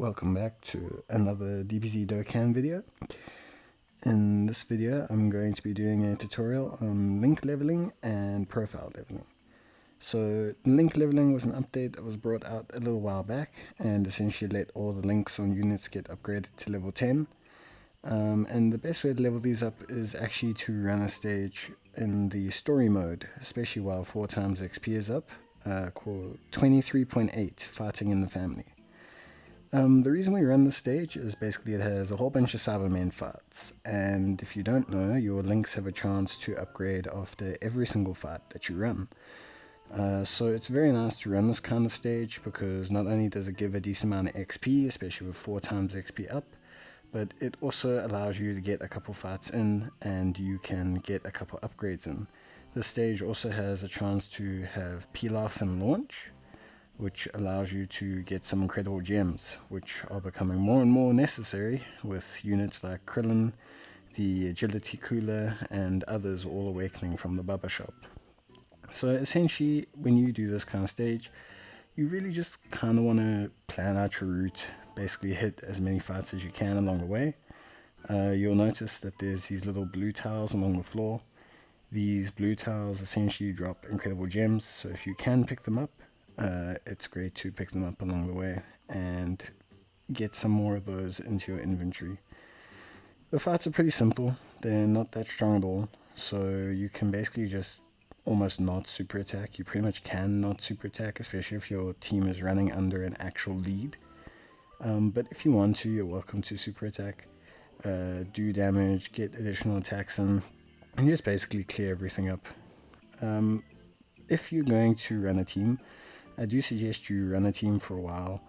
Welcome back to another DBZ DOKKAN video. In this video I'm going to be doing a tutorial on link leveling and profile leveling. So link leveling was an update that was brought out a little while back and essentially let all the links on units get upgraded to level 10. And the best way to level these up is actually to run a stage in the story mode, especially while 4 times XP is up, called 23.8 Fighting in the Family. The reason we run this stage is basically it has a whole bunch of Cybermen fights, and if you don't know, your links have a chance to upgrade after every single fight that you run. So it's very nice to run this kind of stage because not only does it give a decent amount of XP, especially with 4 times XP up, but it also allows you to get a couple fights in and you can get a couple upgrades in. This stage also has a chance to have peel off and launch, which allows you to get some incredible gems, which are becoming more and more necessary with units like Krillin, the Agility Cooler, and others all awakening from the Bubba Shop. So essentially, when you do this kind of stage, you really just kind of want to plan out your route, basically hit as many fights as you can along the way. You'll notice that there's these little blue tiles along the floor. These blue tiles essentially drop incredible gems, so if you can pick them up, it's great to pick them up along the way and get some more of those into your inventory. The fights are pretty simple, they're not that strong at all, so you can basically just almost not super attack. You pretty much can not super attack, especially if your team is running under an actual lead. But if you want to, you're welcome to super attack, do damage, get additional attacks in, and just basically clear everything up. If you're going to run a team, I do suggest you run a team for a while.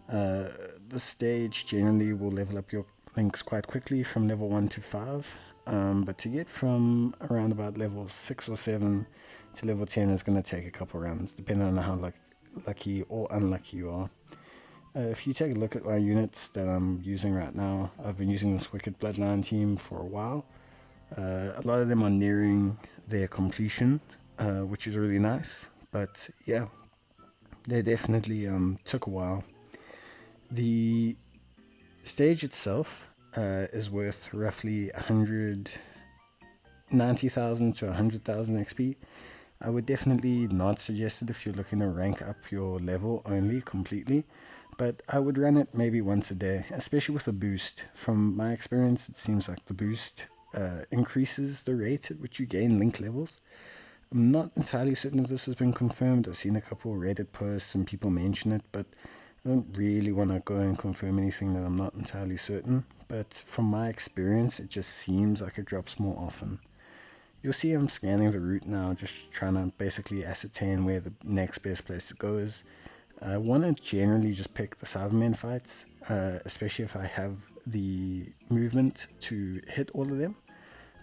The stage generally will level up your links quite quickly from level 1 to 5, but to get from around about level 6 or 7 to level 10 is going to take a couple runs, depending on how lucky or unlucky you are. If you take a look at my units that I'm using right now, I've been using this Wicked Bloodline team for a while. A lot of them are nearing their completion, which is really nice, but yeah. They definitely took a while. The stage itself is worth roughly 190,000 to 100,000 XP. I would definitely not suggest it if you're looking to rank up your level only completely, but I would run it maybe once a day, especially with a boost. From my experience, it seems like the boost increases the rate at which you gain link levels. I'm not entirely certain if this has been confirmed. I've seen a couple of Reddit posts and people mention it, but I don't really want to go and confirm anything that I'm not entirely certain. But from my experience, it just seems like it drops more often. You'll see I'm scanning the route now, just trying to basically ascertain where the next best place to go is. I want to generally just pick the Cybermen fights, especially if I have the movement to hit all of them.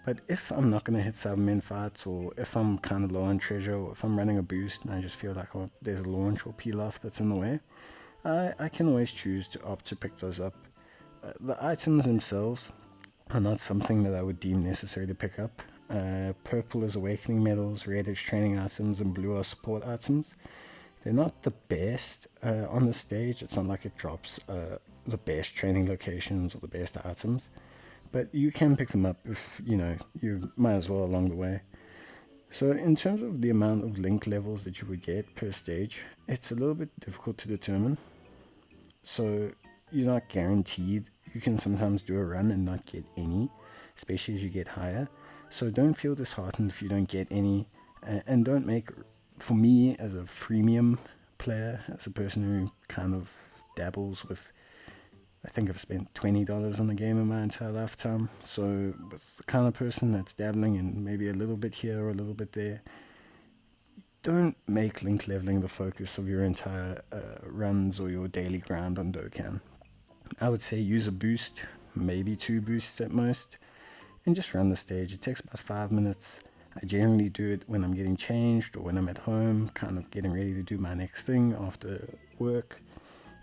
But if I'm not going to hit Cybermen fights, or if I'm kind of low on treasure, or if I'm running a boost and I just feel like there's a launch or peel off that's in the way, I can always choose to opt to pick those up. The items themselves are not something that I would deem necessary to pick up. Purple is awakening medals, red is training items, and blue are support items. They're not the best on the stage. It's not like it drops the best training locations or the best items. But you can pick them up if, you might as well along the way. So in terms of the amount of link levels that you would get per stage, it's a little bit difficult to determine. So you're not guaranteed. You can sometimes do a run and not get any, especially as you get higher. So don't feel disheartened if you don't get any. And don't make, for me as a freemium player, as a person who kind of dabbles with, I think I've spent $20 on the game in my entire lifetime. So with the kind of person that's dabbling in maybe a little bit here or a little bit there, don't make link leveling the focus of your entire runs or your daily grind on Dokkan. I would say use a boost, maybe 2 boosts at most, and just run the stage. It takes about 5 minutes. I generally do it when I'm getting changed or when I'm at home, kind of getting ready to do my next thing after work.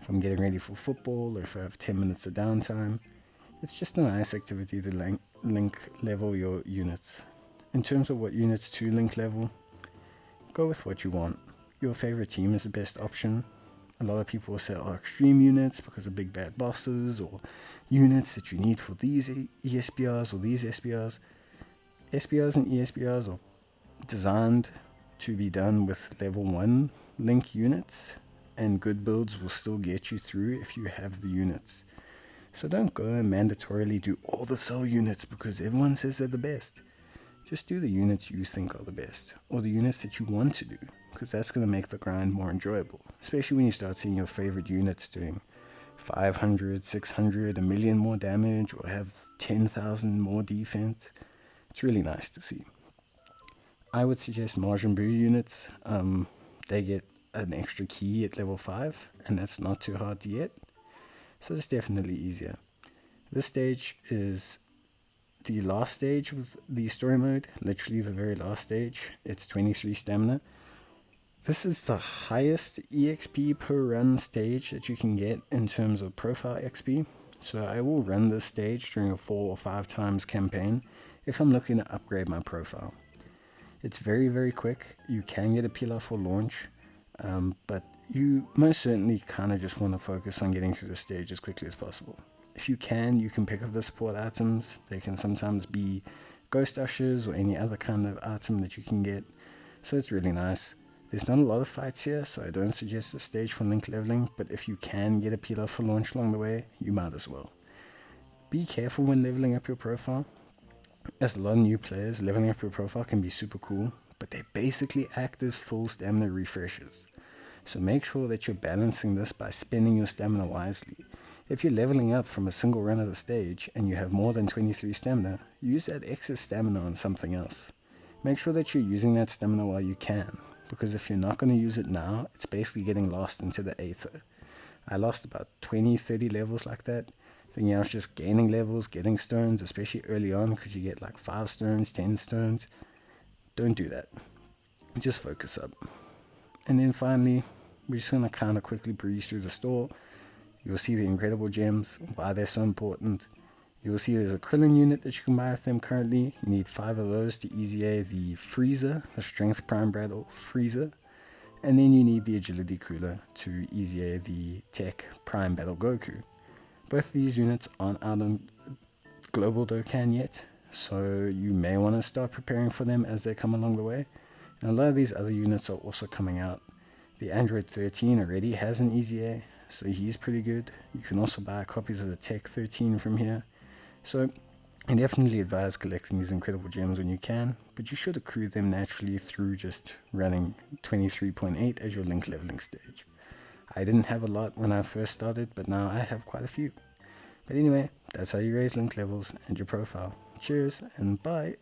If I'm getting ready for football, or if I have 10 minutes of downtime. It's just a nice activity to link level your units. In terms of what units to link level, go with what you want. Your favorite team is the best option. A lot of people will say, oh, extreme units because of big bad bosses, or units that you need for these ESBRs or these SBRs. SBRs and ESBRs are designed to be done with level 1 link units, and good builds will still get you through if you have the units. So don't go and mandatorily do all the cell units because everyone says they're the best. Just do the units you think are the best, or the units that you want to do, because that's going to make the grind more enjoyable, especially when you start seeing your favorite units doing 500, 600, a million more damage, or have 10,000 more defense. It's really nice to see. I would suggest Majin Buu units. They get an extra key at level 5, and that's not too hard to get, so it's definitely easier. This stage is the last stage with the story mode, literally the very last stage. It's 23 stamina. This is the highest EXP per run stage that you can get in terms of profile XP. So I will run this stage during a 4 or 5 times campaign if I'm looking to upgrade my profile. It's very, very quick. You can get a pillar for launch, but you most certainly kind of just want to focus on getting through the stage as quickly as possible. If you can pick up the support items. They can sometimes be ghost ushers or any other kind of item that you can get. So it's really nice. There's not a lot of fights here, so I don't suggest the stage for link leveling, but if you can get a pillar for launch along the way, you might as well. Be careful when leveling up your profile. As a lot of new players, leveling up your profile can be super cool, but they basically act as full stamina refreshers. So make sure that you're balancing this by spending your stamina wisely. If you're leveling up from a single run of the stage and you have more than 23 stamina, use that excess stamina on something else. Make sure that you're using that stamina while you can, because if you're not going to use it now, it's basically getting lost into the aether. I lost about 20-30 levels like that, thinking I was just gaining levels, getting stones, especially early on, because you get like 5 stones, 10 stones. Don't do that. Just focus up. And then finally, we're just going to kind of quickly breeze through the store. You'll see the incredible gems, why they're so important. You'll see there's a Krillin unit that you can buy with them currently. You need 5 of those to easy A the Frieza, the Strength Prime Battle Frieza. And then you need the Agility Cooler to easy A the Tech Prime Battle Goku. Both of these units aren't out on Global Dokkan yet, so you may want to start preparing for them as they come along the way. And a lot of these other units are also coming out. The Android 13 already has an easy A, so he's pretty good. You can also buy copies of the Tech 13 from here. So I definitely advise collecting these incredible gems when you can, but you should accrue them naturally through just running 23.8 as your link leveling stage. I didn't have a lot when I first started, but now I have quite a few. But anyway, that's how you raise link levels and your profile. Cheers and bye.